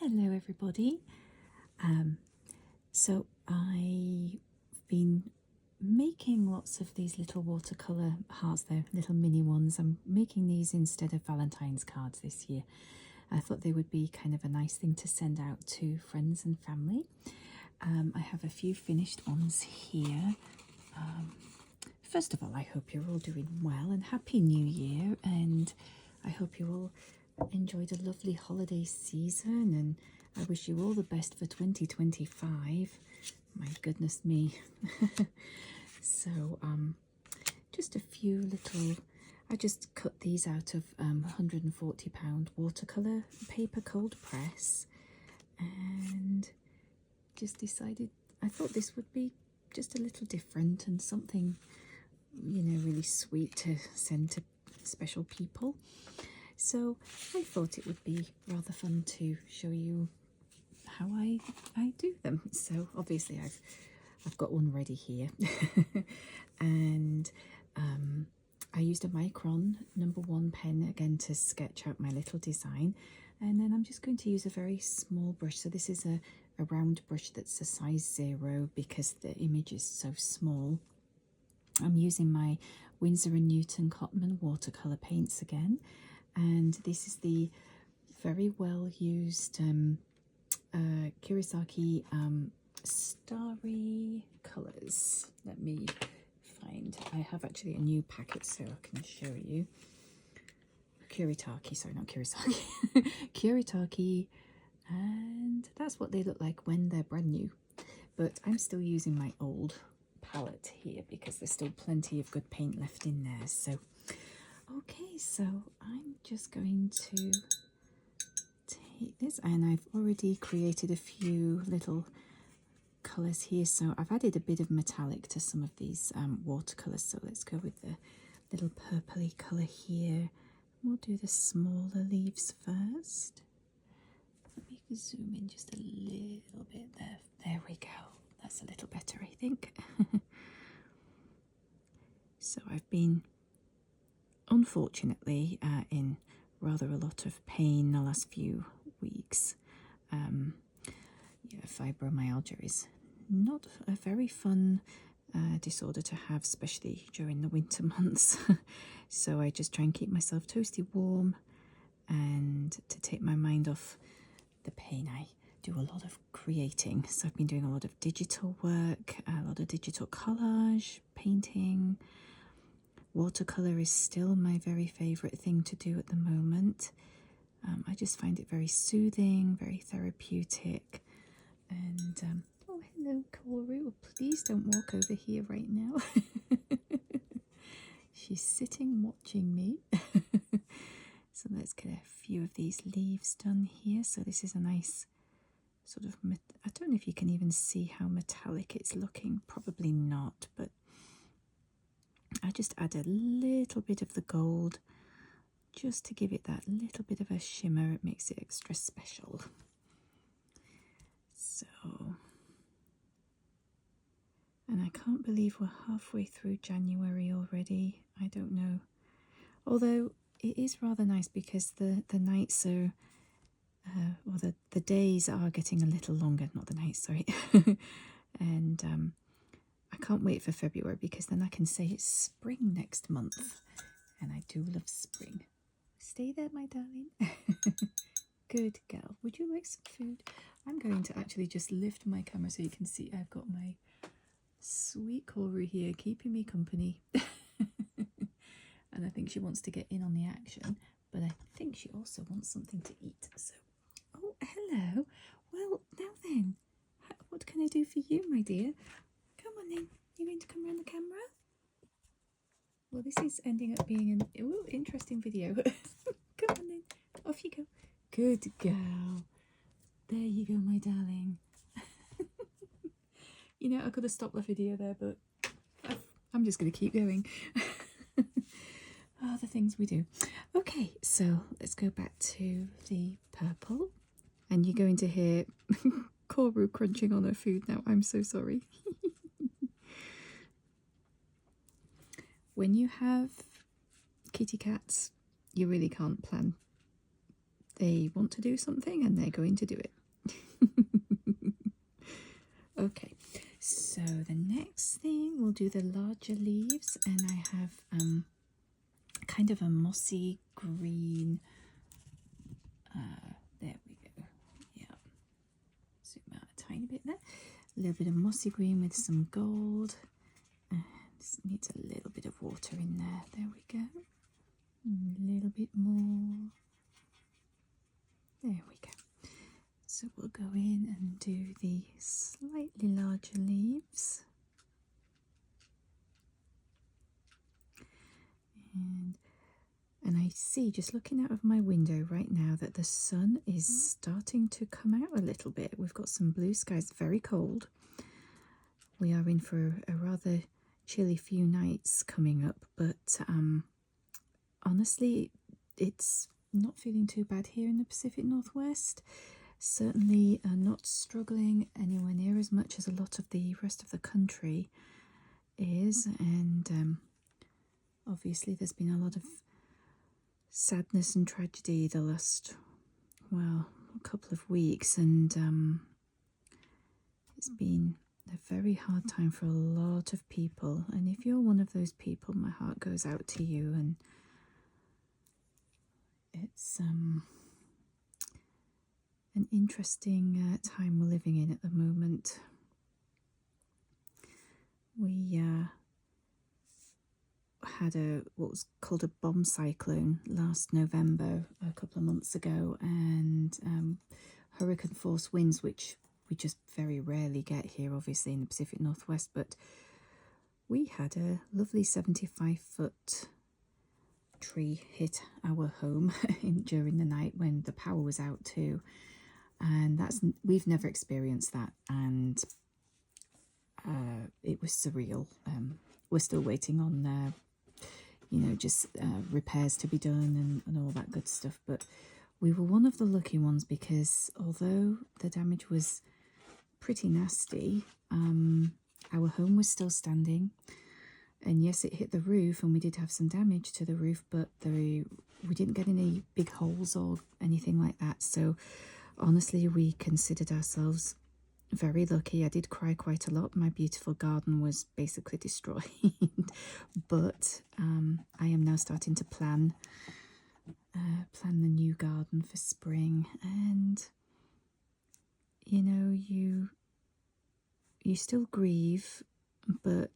Hello everybody. So I've been making lots of these little watercolour hearts. They're little mini ones. I'm making these instead of Valentine's cards this year. I thought they would be kind of a nice thing to send out to friends and family. I have a few finished ones here. First of all, I hope you're all doing well and Happy New Year, and I hope you all enjoyed a lovely holiday season, and I wish you all the best for 2025. My goodness me. So just a few little, I just cut these out of £140 watercolour paper cold press, and just decided I thought this would be just a little different and something, you know, really sweet to send to special people. So I thought it would be rather fun to show you how I do them. So obviously I've got one ready here, and I used a Micron #1 pen again to sketch out my little design, and then I'm just going to use a very small brush. So this is a round brush that's a size 0 because the image is so small. I'm using my Winsor & Newton Cotman watercolour paints again, and this is the very well used Kurisaki Starry Colours. Let me find, I have actually a new packet so I can show you. Kuritake, sorry, not Kurisaki. Kuritake, and that's what they look like when they're brand new. But I'm still using my old palette here because there's still plenty of good paint left in there. So okay, so I'm just going to take this, and I've already created a few little colours here. So I've added a bit of metallic to some of these watercolours. So let's go with the little purpley colour here. We'll do the smaller leaves first. Let me zoom in just a little bit there. There we go. That's a little better, I think. So I've been, unfortunately, in rather a lot of pain the last few weeks. Yeah, fibromyalgia is not a very fun disorder to have, especially during the winter months. So I just try and keep myself toasty warm, and to take my mind off the pain, I do a lot of creating. So I've been doing a lot of digital work, a lot of digital collage, painting. Watercolour is still my very favourite thing to do at the moment. I just find it very soothing, very therapeutic. And oh, hello, Koru. Please don't walk over here right now. She's sitting watching me. So let's get a few of these leaves done here. So this is a nice sort of, I don't know if you can even see how metallic it's looking. Probably not, but I just add a little bit of the gold just to give it that little bit of a shimmer. It makes it extra special. So, and I can't believe we're halfway through January already. I don't know. Although it is rather nice because the nights are, or the days are getting a little longer. Not the nights, sorry. And I can't wait for February because then I can say it's spring next month. And I do love spring. Stay there, my darling. Good girl. Would you like some food? I'm going to actually just lift my camera so you can see I've got my sweet Corey here keeping me company. And I think she wants to get in on the action, but I think she also wants something to eat. So, oh, hello. Well, now then, what can I do for you, my dear? Come on in. You going to come around the camera? Well, this is ending up being an interesting video. Come on in. Off you go. Good girl. There you go, my darling. You know, I could have stopped the video there, but I'm just going to keep going. Oh, the things we do. Okay, so let's go back to the purple. And you're going to hear Koru crunching on her food now. I'm so sorry. When you have kitty cats, you really can't plan They want to do something and they're going to do it. Okay, so the next thing we'll do the larger leaves, and I have kind of a mossy green. There we go. Yeah, zoom out a tiny bit there. A little bit of mossy green with some gold. This needs a little bit of water in there. There we go. A little bit more. There we go. So we'll go in and do the slightly larger leaves. And I see, just looking out of my window right now, that the sun is starting to come out a little bit. We've got some blue skies, very cold. We are in for a rather chilly few nights coming up, but honestly, it's not feeling too bad here in the Pacific Northwest. Certainly not struggling anywhere near as much as a lot of the rest of the country is, and obviously there's been a lot of sadness and tragedy the last, well, a couple of weeks, and it's been a very hard time for a lot of people. And if you're one of those people, my heart goes out to you, and it's an interesting time we're living in at the moment. We had what was called a bomb cyclone last November, a couple of months ago, and hurricane force winds, which we just very rarely get here, obviously, in the Pacific Northwest. But we had a lovely 75-foot tree hit our home during the night when the power was out too, and we've never experienced that, and it was surreal. We're still waiting on just repairs to be done and all that good stuff, but we were one of the lucky ones, because although the damage was pretty nasty, our home was still standing. And yes, it hit the roof, and we did have some damage to the roof, but we didn't get any big holes or anything like that. So honestly, we considered ourselves very lucky. I did cry quite a lot. My beautiful garden was basically destroyed. But I am now starting to plan the new garden for spring. And you still grieve, but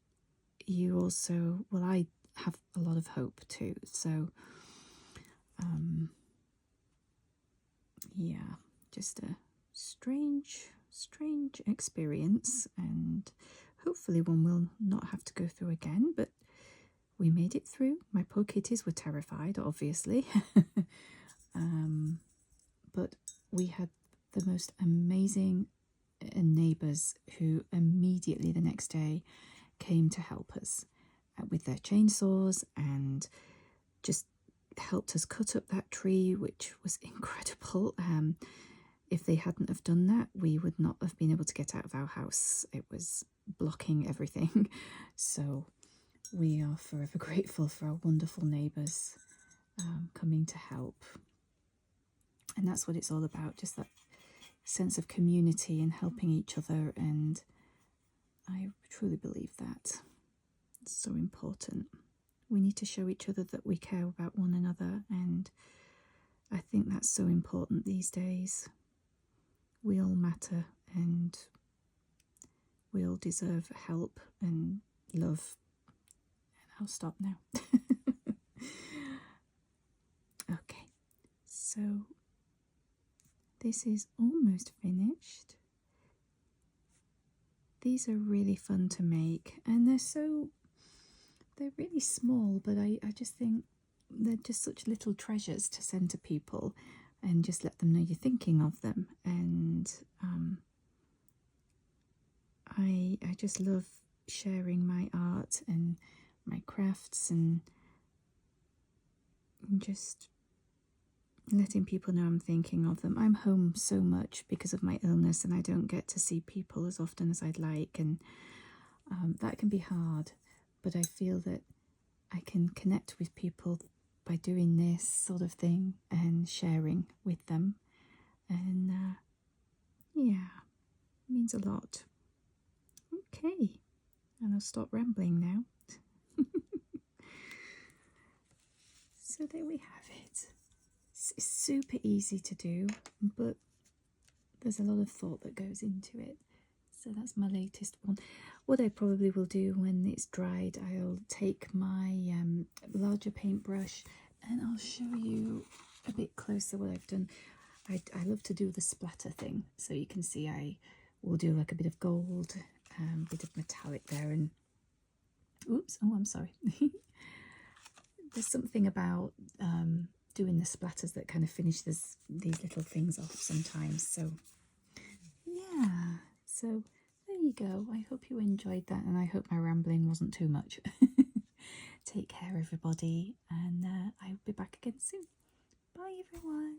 you also, well, I have a lot of hope too. So yeah, just a strange experience, and hopefully one we'll not have to go through again. But we made it through. My poor kitties were terrified, obviously. But we had the most amazing neighbours who immediately the next day came to help us with their chainsaws and just helped us cut up that tree, which was incredible. If they hadn't have done that, we would not have been able to get out of our house. It was blocking everything. So we are forever grateful for our wonderful neighbours coming to help. And that's what it's all about, just that sense of community and helping each other. And I truly believe that it's so important. We need to show each other that we care about one another, and I think that's so important these days. We all matter, and we all deserve help and love. And I'll stop now. Okay, so this is almost finished. These are really fun to make, and they're really small, but I just think they're just such little treasures to send to people and just let them know you're thinking of them. And I just love sharing my art and my crafts, and just letting people know I'm thinking of them. I'm home so much because of my illness, and I don't get to see people as often as I'd like, and that can be hard. But I feel that I can connect with people by doing this sort of thing and sharing with them. And yeah, it means a lot. Okay, and I'll stop rambling now. So there we have it. It's super easy to do, but there's a lot of thought that goes into it. So that's my latest one. What I probably will do when it's dried, I'll take my larger paintbrush and I'll show you a bit closer what I've done. I love to do the splatter thing, so you can see I will do like a bit of gold, bit of metallic there, and oops, oh I'm sorry. There's something about doing the splatters that kind of finish these little things off sometimes. So yeah, so there you go. I hope you enjoyed that, and I hope my rambling wasn't too much. Take care everybody, and I'll be back again soon. Bye everyone.